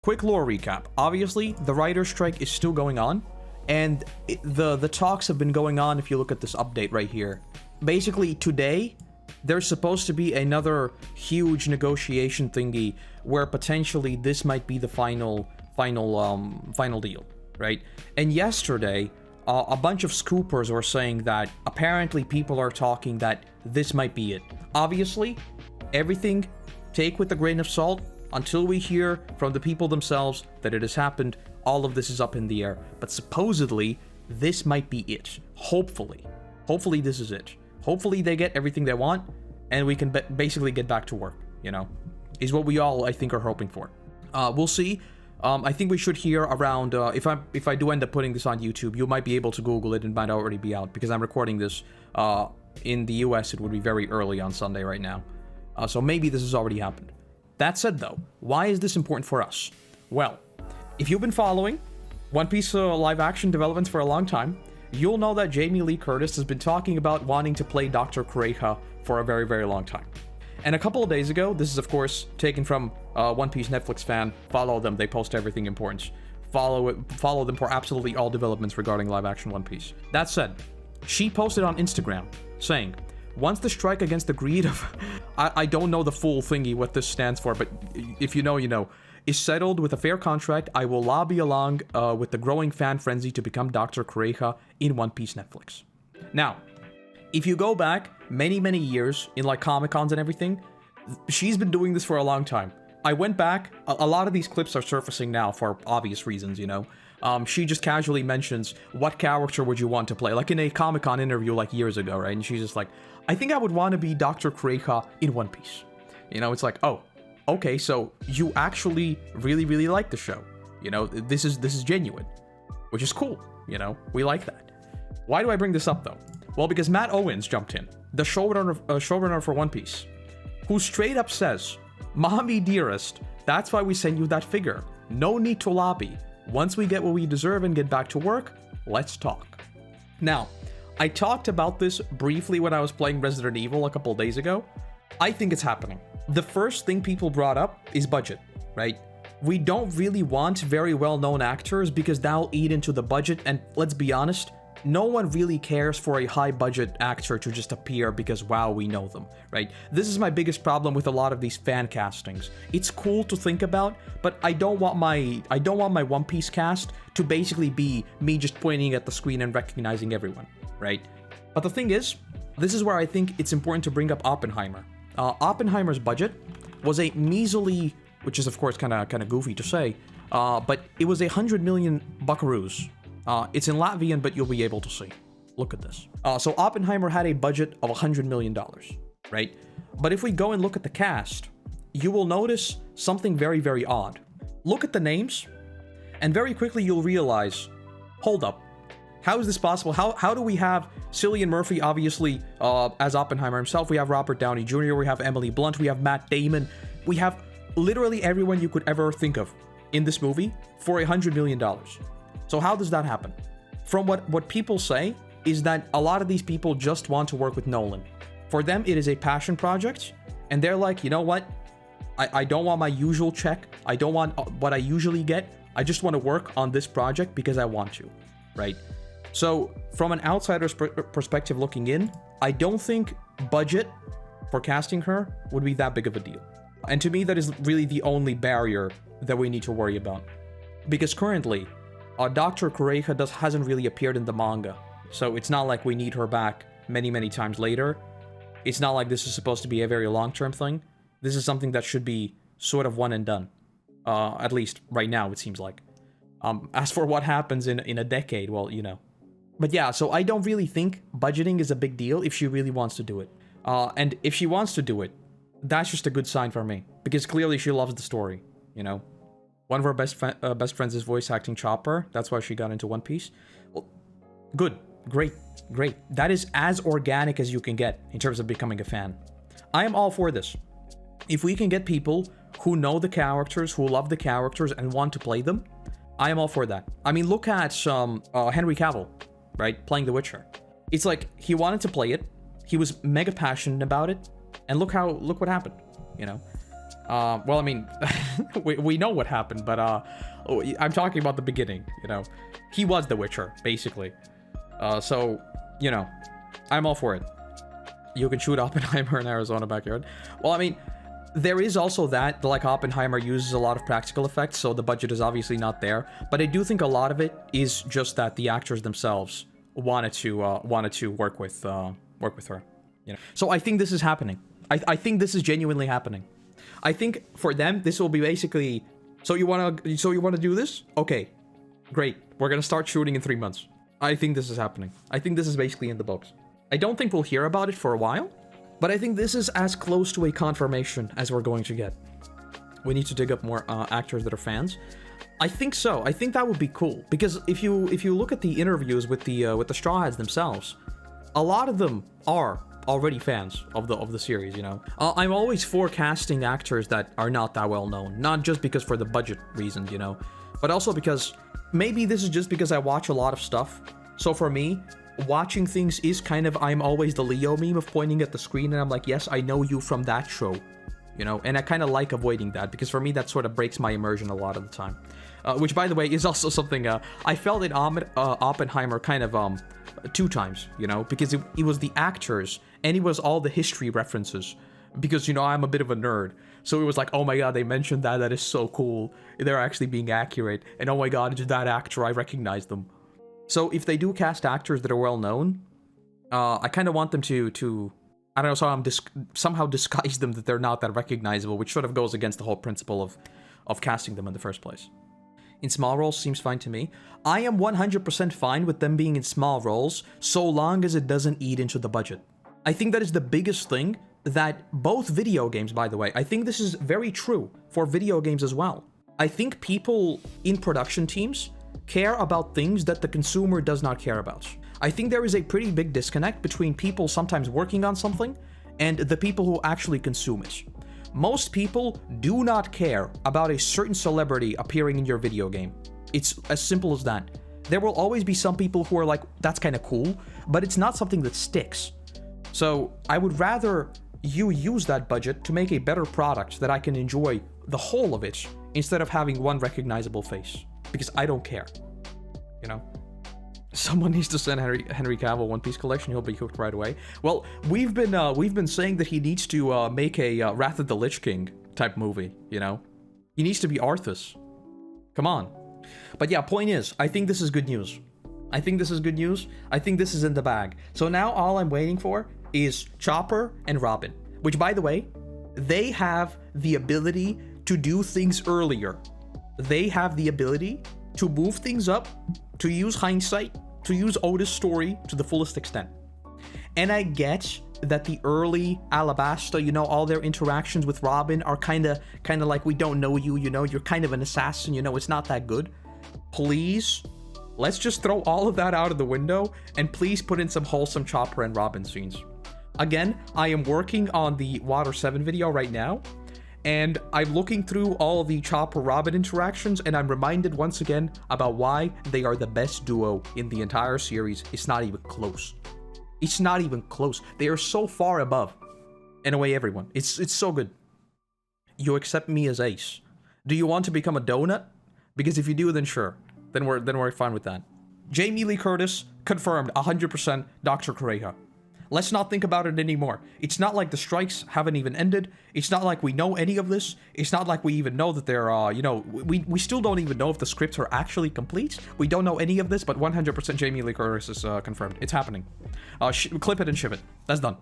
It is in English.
Quick lore recap. Obviously, the writer's strike is still going on, and the talks have been going on if you look at this update right here. Basically, today, there's supposed to be another huge negotiation thingy where potentially this might be the final deal, right? And yesterday, a bunch of scoopers were saying that apparently people are talking that this might be it. Obviously, everything take with a grain of salt. Until we hear from the people themselves that it has happened, all of this is up in the air. But supposedly, this might be it. Hopefully. Hopefully this is it. Hopefully they get everything they want, and we can basically get back to work, you know? Is what we all, I think, are hoping for. We'll see. I think we should hear around, if I do end up putting this on YouTube, you might be able to Google it and might already be out, because I'm recording this in the US, it would be very early on Sunday right now. So maybe this has already happened. That said, though, why is this important for us? Well, if you've been following One Piece live-action developments for a long time, you'll know that Jamie Lee Curtis has been talking about wanting to play Dr. Kureha for a very, very long time. And a couple of days ago, this is of course taken from One Piece Netflix fan, follow them, they post everything important. Follow them for absolutely all developments regarding live-action One Piece. That said, she posted on Instagram saying, once the strike against the greed of, I don't know the full thingy what this stands for, but if you know, you know, is settled with a fair contract, I will lobby along with the growing fan frenzy to become Dr. Kureha in One Piece Netflix. Now, if you go back many, many years in like Comic-Cons and everything, she's been doing this for a long time. I went back, a lot of these clips are surfacing now for obvious reasons, you know. She just casually mentions, what character would you want to play? Like in a Comic-Con interview like years ago, right? And she's just like, I think I would want to be Dr. Kureha in One Piece. You know, it's like, oh, okay, so you actually really, really like the show. You know, this is genuine, which is cool, you know, we like that. Why do I bring this up though? Well, because Matt Owens jumped in, the showrunner for One Piece, who straight up says, Mommy dearest, that's why we sent you that figure. No need to lobby. Once we get what we deserve and get back to work, let's talk. Now, I talked about this briefly when I was playing Resident Evil a couple days ago. I think it's happening. The first thing people brought up is budget, right? We don't really want very well-known actors because that'll eat into the budget, and let's be honest, no one really cares for a high-budget actor to just appear because, wow, we know them, right? This is my biggest problem with a lot of these fan castings. It's cool to think about, but I don't want my One Piece cast to basically be me just pointing at the screen and recognizing everyone, right? But the thing is, this is where I think it's important to bring up Oppenheimer. Oppenheimer's budget was a measly, which is of course kind of goofy to say, but it was 100 million buckaroos. It's in Latvian, but you'll be able to see. Look at this. So Oppenheimer had a budget of $100 million, right? But if we go and look at the cast, you will notice something very, very odd. Look at the names, and very quickly you'll realize, hold up, how is this possible? How do we have Cillian Murphy, obviously, as Oppenheimer himself? We have Robert Downey Jr., we have Emily Blunt, we have Matt Damon, we have literally everyone you could ever think of in this movie for $100 million. So how does that happen? From what people say is that a lot of these people just want to work with Nolan. For them, it is a passion project, and they're like, you know what? I don't want my usual check. I don't want what I usually get. I just want to work on this project because I want to, right? So from an outsider's perspective looking in, I don't think budget for casting her would be that big of a deal. And to me, that is really the only barrier that we need to worry about. Because currently, Dr. Kureha hasn't really appeared in the manga, so it's not like we need her back many, many times later. It's not like this is supposed to be a very long-term thing. This is something that should be sort of one and done. At least right now, it seems like. As for what happens in a decade, well, you know. But yeah, so I don't really think budgeting is a big deal if she really wants to do it. And if she wants to do it, that's just a good sign for me. Because clearly she loves the story, you know. One of her best friends is voice acting Chopper. That's why she got into One Piece. Well, good. Great. That is as organic as you can get in terms of becoming a fan. I am all for this. If we can get people who know the characters, who love the characters, and want to play them, I am all for that. I mean, look at Henry Cavill, right? Playing The Witcher. It's like, he wanted to play it. He was mega passionate about it. And look what happened, you know? Well, I mean, we know what happened, but I'm talking about the beginning, you know. He was the Witcher, basically. So, you know, I'm all for it. You can shoot Oppenheimer in Arizona backyard. Well, I mean, there is also that, like, Oppenheimer uses a lot of practical effects, so the budget is obviously not there. But I do think a lot of it is just that the actors themselves wanted to work with her, you know. So I think this is happening. I think this is genuinely happening. I think for them, this will be basically, so you wanna do this? Okay, great. We're gonna start shooting in 3 months. I think this is happening. I think this is basically in the books. I don't think we'll hear about it for a while, but I think this is as close to a confirmation as we're going to get. We need to dig up more actors that are fans. I think so. I think that would be cool, because if you look at the interviews with the Straw Hats themselves, a lot of them are already fans of the series, you know. I'm always forecasting actors that are not that well known, not just because for the budget reasons, you know, but also because maybe this is just because I watch a lot of stuff. So for me, watching things is kind of, I'm always the Leo meme of pointing at the screen and I'm like, yes, I know you from that show, you know, and I kind of like avoiding that because for me that sort of breaks my immersion a lot of the time. Which, by the way, is also something I felt in Oppenheimer kind of 2 times, you know, because it was the actors and it was all the history references, because, you know, I'm a bit of a nerd. So it was like, oh my god, they mentioned that. That is so cool. They're actually being accurate. And oh my god, it's that actor. I recognize them. So if they do cast actors that are well known, I kind of want them to I don't know, somehow disguise them that they're not that recognizable, which sort of goes against the whole principle of casting them in the first place. In small roles seems fine to me. I am 100% fine with them being in small roles, so long as it doesn't eat into the budget. I think that is the biggest thing that both video games, by the way, I think this is very true for video games as well. I think people in production teams care about things that the consumer does not care about. I think there is a pretty big disconnect between people sometimes working on something and the people who actually consume it. Most people do not care about a certain celebrity appearing in your video game. It's as simple as that. There will always be some people who are like, that's kind of cool, but it's not something that sticks. So I would rather you use that budget to make a better product that I can enjoy the whole of it instead of having one recognizable face, because I don't care, you know? Someone needs to send Henry Cavill One Piece collection. He'll be hooked right away. Well, we've been saying that he needs to make a Wrath of the Lich King type movie. You know, he needs to be Arthas. Come on. But yeah, point is, I think this is good news. I think this is good news. I think this is in the bag. So now all I'm waiting for is Chopper and Robin, which, by the way, they have the ability to do things earlier. They have the ability to move things up, to use hindsight, to use Oda's story to the fullest extent. And I get that the early Alabasta, you know, all their interactions with Robin are kind of like, we don't know you, you know, you're kind of an assassin, you know, it's not that good. Please, let's just throw all of that out of the window and please put in some wholesome Chopper and Robin scenes. Again, I am working on the Water 7 video right now, and I'm looking through all the Chopper-Robin interactions, and I'm reminded once again about why they are the best duo in the entire series. It's not even close. It's not even close. They are so far above, in a way, everyone. It's so good. You accept me as Ace. Do you want to become a donut? Because if you do, then sure. Then we're fine with that. Jamie Lee Curtis, confirmed, 100% Dr. Kureha. Let's not think about it anymore. It's not like the strikes haven't even ended. It's not like we know any of this. It's not like we even know that they're, you know, we still don't even know if the scripts are actually complete. We don't know any of this, but 100% Jamie Lee Curtis is confirmed. It's happening. Clip it and ship it. That's done.